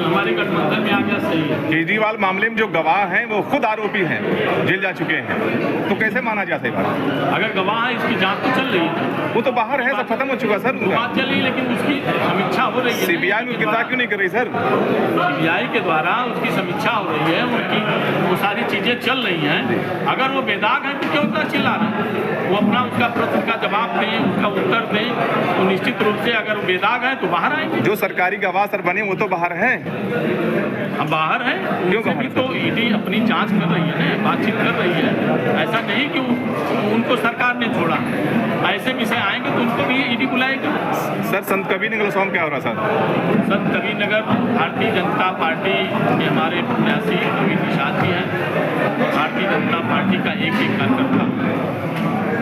हमारे गठबंधन में आ गया, सही है। केजरीवाल मामले में जो गवाह हैं वो खुद आरोपी हैं, जेल जा चुके हैं, तो कैसे माना जा सकता है? अगर गवाह है, इसकी जांच तो चल रही है। वो तो बाहर है, सब खत्म हो चुका सर। बात चल रही है, लेकिन उसकी समीक्षा हो रही है। सीबीआई में गिरफ्तार क्यों नहीं कर रही सर? सीबीआई के द्वारा उसकी समीक्षा हो रही है, उनकी वो सारी चीजें चल रही हैं। अगर वो बेदाग है तो क्यों इतना चिल्ला रहे हैं? वो अपना उसका प्रश्न का जवाब दें, उसका उत्तर दें, तो निश्चित रूप से अगर बेदाग है तो बाहर आएंगे। जो सरकारी गवाह सर बने वो तो बाहर हैं। हम बाहर हैं, क्यों उनसे भी तो ईडी अपनी जांच कर रही है ना, बातचीत कर रही है। ऐसा नहीं कि उनको सरकार ने छोड़ा, ऐसे विषय आएंगे तो उनको भी ED बुलाएगी। Sir Sant Kabirnagar song क्या हो रहा सर? संत कबीरनगर भारतीय जनता पार्टी के हमारे प्रत्याशी प्रवीण निषाद जी हैं। भारतीय जनता पार्टी का एक कार्यकर्ता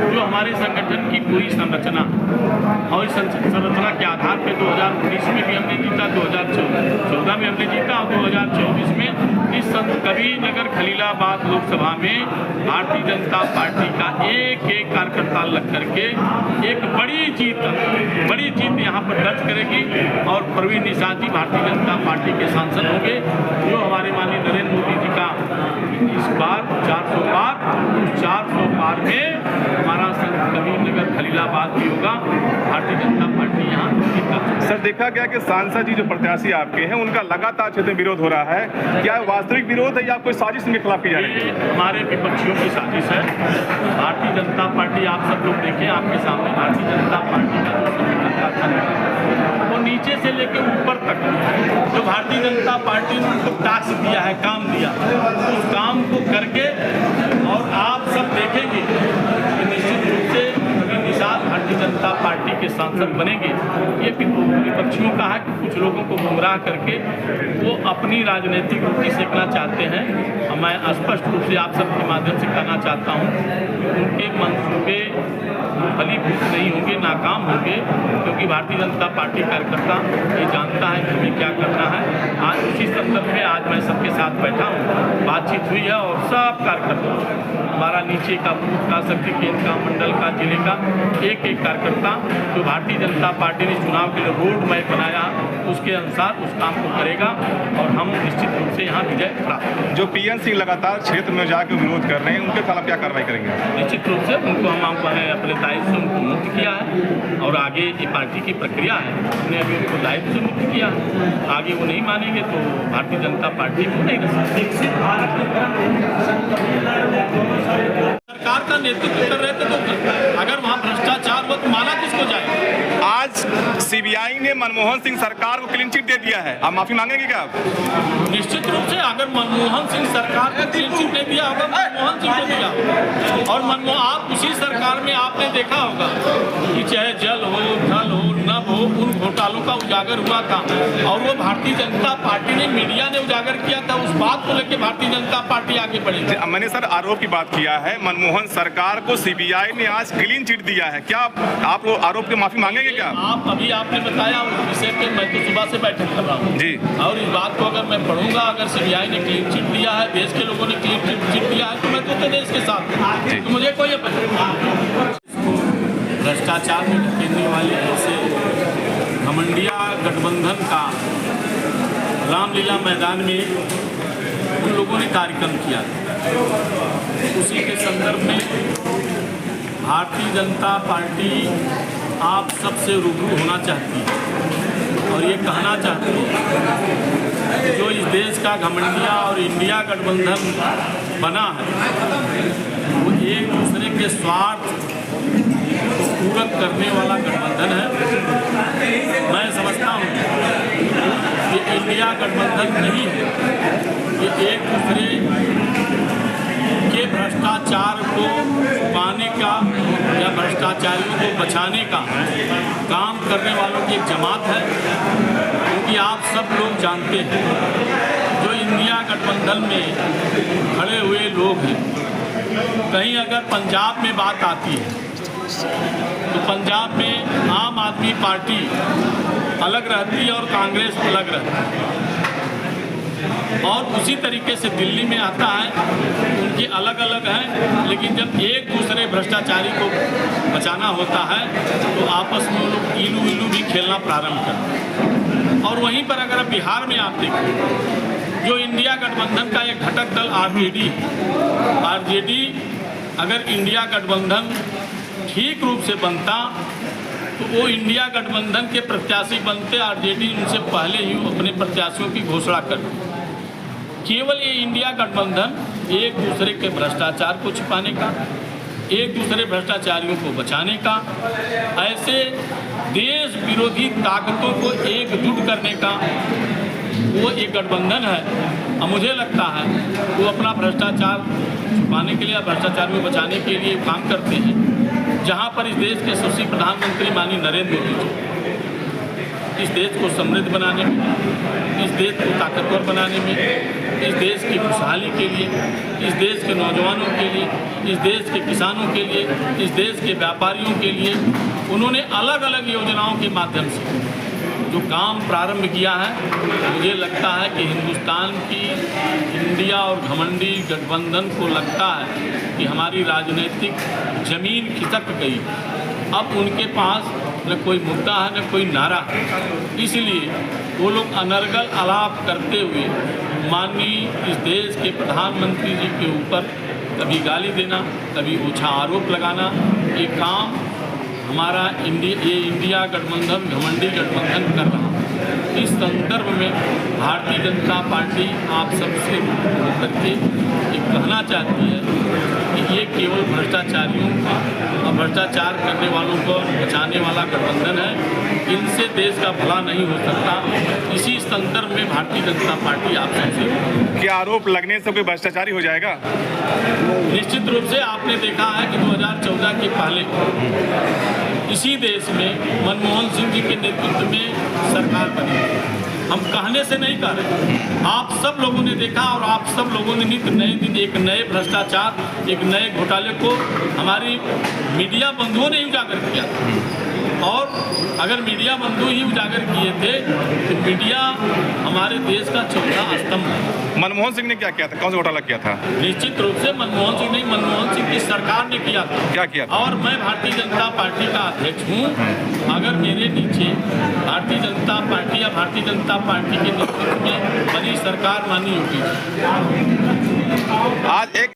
जो हमारे संगठन की पूरी संरचना और इस संरचना के आधार पे 2019 में भी हमने जीता, 2014 में हमने जीता और 2024 में इस संत कबीरनगर खलीलाबाद लोकसभा में भारतीय जनता पार्टी का एक एक कार्यकर्ता लग करके एक बड़ी जीत यहाँ पर दर्ज करेगी और प्रवीण निषाद जी भारतीय जनता पार्टी के सांसद होंगे, जो हमारे माननीय नरेंद्र मोदी जी का इस बार 400 पार में हमारा संत कबीरनगर खलीलाबाद भी होगा। भारतीय जनता पार्टी यहाँ जीता। सर देखा गया कि सांसद जी जो प्रत्याशी आपके हैं उनका लगातार क्षेत्र में विरोध हो रहा है, क्या वास्तविक विरोध है या कोई साजिश के खिलाफ की जा रही है? हमारे विपक्षियों की साजिश है। भारतीय जनता पार्टी, आप सब लोग देखें आपके सामने, भारतीय जनता पार्टी का जो संगठन था वो नीचे से लेकर ऊपर तक जो भारतीय जनता पार्टी ने उनको टास्क दिया है, काम दिया, उस काम को करके और आप सब देखेंगे कि निश्चित रूप से निषाद भारतीय जनता पार्टी के सांसद बनेंगे। ये विपक्षियों का है कि कुछ लोगों को गुमराह करके वो अपनी राजनीतिक रोटी सेकना चाहते हैं। मैं स्पष्ट रूप से आप सबके माध्यम से कहना चाहता हूँ कि उनके मंसूबे फलीभूत नहीं होंगे, नाकाम होंगे, क्योंकि भारतीय जनता पार्टी कार्यकर्ता ये जानता है कि हमें क्या करना है। आज उसी संदर्भ में आज मैं सबके साथ बैठा हूँ, बातचीत हुई है और सब कार्यकर्ता हमारा नीचे का बूथ का, शक्ति केंद्र का, मंडल का, जिले का एक एक कार्यकर्ता जो भारतीय जनता पार्टी ने चुनाव के लिए रोड मैप बनाया उसके अनुसार उस काम को करेगा और हम निश्चित रूप से यहाँ विजय प्राप्त। जो पीएन सिंह लगातार क्षेत्र में जाकर विरोध कर रहे हैं उनके खिलाफ क्या कार्रवाई करेंगे? निश्चित रूप से उनको हम अपने दायित्व से उनको मुक्त किया है और आगे ये पार्टी की प्रक्रिया है, हमने अभी उनको दायित्व से मुक्त किया। आगे वो नहीं मानेंगे तो भारतीय जनता पार्टी को नहीं रह सकती। सरकार का नेतृत्व कर रहे थे तो अगर वहाँ भ्रष्टाचार हुआ तो माना किसको जाए? आज सीबीआई ने मनमोहन सिंह सरकार को क्लीन चिट दे दिया है, आप माफी मांगेंगे क्या? निश्चित रूप से अगर मनमोहन सिंह सरकार को क्लीन चिट नहीं दिया होगा, मनमोहन सिंह को दिया और आप उसी सरकार में आपने देखा होगा कि चाहे जल हो, थल हो, नभ हो, उन घोटालों का उजागर हुआ था और वो भारतीय जनता पार्टी ने, मीडिया ने उजागर किया था। उस बात को लेकर भारतीय जनता पार्टी आगे बढ़ी। मैंने सर आरोप की बात किया है, मनमोहन सरकार को सीबीआई ने आज क्लीन चिट दिया है, क्या आप आरोप की माफी मांगेंगे क्या? आप अभी आपने बताया उस विषय पे मैं तो सुबह से बैठक कर रहा हूँ जी, और इस बात को अगर मैं पढ़ूंगा, अगर सीबीआई ने क्लीन चिट दिया है, देश के लोगों ने क्लीन चिट दिया है तो मैं तो देश के साथ तो मुझे कोई भ्रष्टाचार में ढकेलने वाले ऐसे घमंडिया गठबंधन का रामलीला मैदान में उन लोगों ने कार्यक्रम किया, उसी के संदर्भ में भारतीय जनता पार्टी आप सबसे रूबरू होना चाहती है और ये कहना चाहती है कि जो इस देश का घमंडिया और इंडिया गठबंधन बना है वो एक दूसरे के स्वार्थ को पूरक करने वाला गठबंधन है। मैं समझता हूँ कि इंडिया गठबंधन नहीं है, ये एक दूसरे के भ्रष्टाचार को छुपाने का या भ्रष्टाचारियों को बचाने का काम करने वालों की एक जमात है। क्योंकि आप सब लोग जानते हैं जो इंडिया गठबंधन में खड़े हुए लोग हैं, कहीं अगर पंजाब में बात आती है तो पंजाब में आम आदमी पार्टी अलग रहती है और कांग्रेस अलग रहती है और उसी तरीके से दिल्ली में आता है उनके अलग अलग हैं, लेकिन जब एक दूसरे भ्रष्टाचारी को बचाना होता है तो आपस में लोग इलू इलू भी खेलना प्रारंभ करते हैं और वहीं पर अगर आप बिहार में आप देखें, जो इंडिया गठबंधन का एक घटक दल आरजेडी, अगर इंडिया गठबंधन ठीक रूप से बनता तो वो इंडिया गठबंधन के प्रत्याशी बनते। आरजेडी उनसे पहले ही अपने प्रत्याशियों की घोषणा कर दी। केवल ये इंडिया गठबंधन एक दूसरे के भ्रष्टाचार को छिपाने का, एक दूसरे भ्रष्टाचारियों को बचाने का, ऐसे देश विरोधी ताकतों को एकजुट करने का वो एक गठबंधन है। और मुझे लगता है वो अपना भ्रष्टाचार छुपाने के लिए, भ्रष्टाचार को बचाने के लिए काम करते हैं। जहाँ पर इस देश के यशस्वी प्रधानमंत्री माननीय नरेंद्र मोदी जी इस देश को समृद्ध बनाने में, इस देश को ताकतवर बनाने में, इस देश की खुशहाली के लिए, इस देश के नौजवानों के लिए, इस देश के किसानों के लिए, इस देश के व्यापारियों के लिए उन्होंने अलग अलग योजनाओं के माध्यम से जो काम प्रारंभ किया है। मुझे लगता है कि हिंदुस्तान की इंडिया और घमंडी गठबंधन को लगता है कि हमारी राजनीतिक जमीन खिसक गई। अब उनके पास न कोई मुद्दा है न कोई नारा है, इसलिए वो लोग अनर्गल आलाप करते हुए माननीय इस देश के प्रधानमंत्री जी के ऊपर कभी गाली देना, कभी ओछा आरोप लगाना, ये काम हमारा इंडिया गठबंधन घमंडी गठबंधन कर रहा है। इस संदर्भ में भारतीय जनता पार्टी आप सबसे होकर के ये कहना चाहती है कि ये केवल भ्रष्टाचारियों का और भ्रष्टाचार करने वालों को बचाने वाला गठबंधन है। इनसे देश का भला नहीं हो सकता। इसी संदर्भ में भारतीय जनता पार्टी आप सबसे क्या आरोप लगने से कोई भ्रष्टाचारी हो जाएगा? निश्चित रूप से आपने देखा है कि 2014 के पहले इसी देश में मनमोहन सिंह जी के नेतृत्व में सरकार बनी। हम कहने से नहीं कह रहे, आप सब लोगों ने देखा और आप सब लोगों ने नित्य नए दिन एक नए भ्रष्टाचार, एक नए घोटाले को हमारी मीडिया बंधुओं ने उजागर किया। और अगर मीडिया बंधु ही उजागर किए थे तो मीडिया हमारे देश का चौथा स्तंभ है। मनमोहन सिंह ने क्या किया था? कौन सा घोटाला किया था? निश्चित रूप से मनमोहन सिंह नहीं, मनमोहन सिंह की सरकार ने किया था। क्या किया था? और मैं भारतीय जनता पार्टी का अध्यक्ष हूँ। अगर मेरे नीचे भारतीय जनता पार्टी या भारतीय जनता पार्टी के नेतृत्व में बनी सरकार मानी होगी। आज एक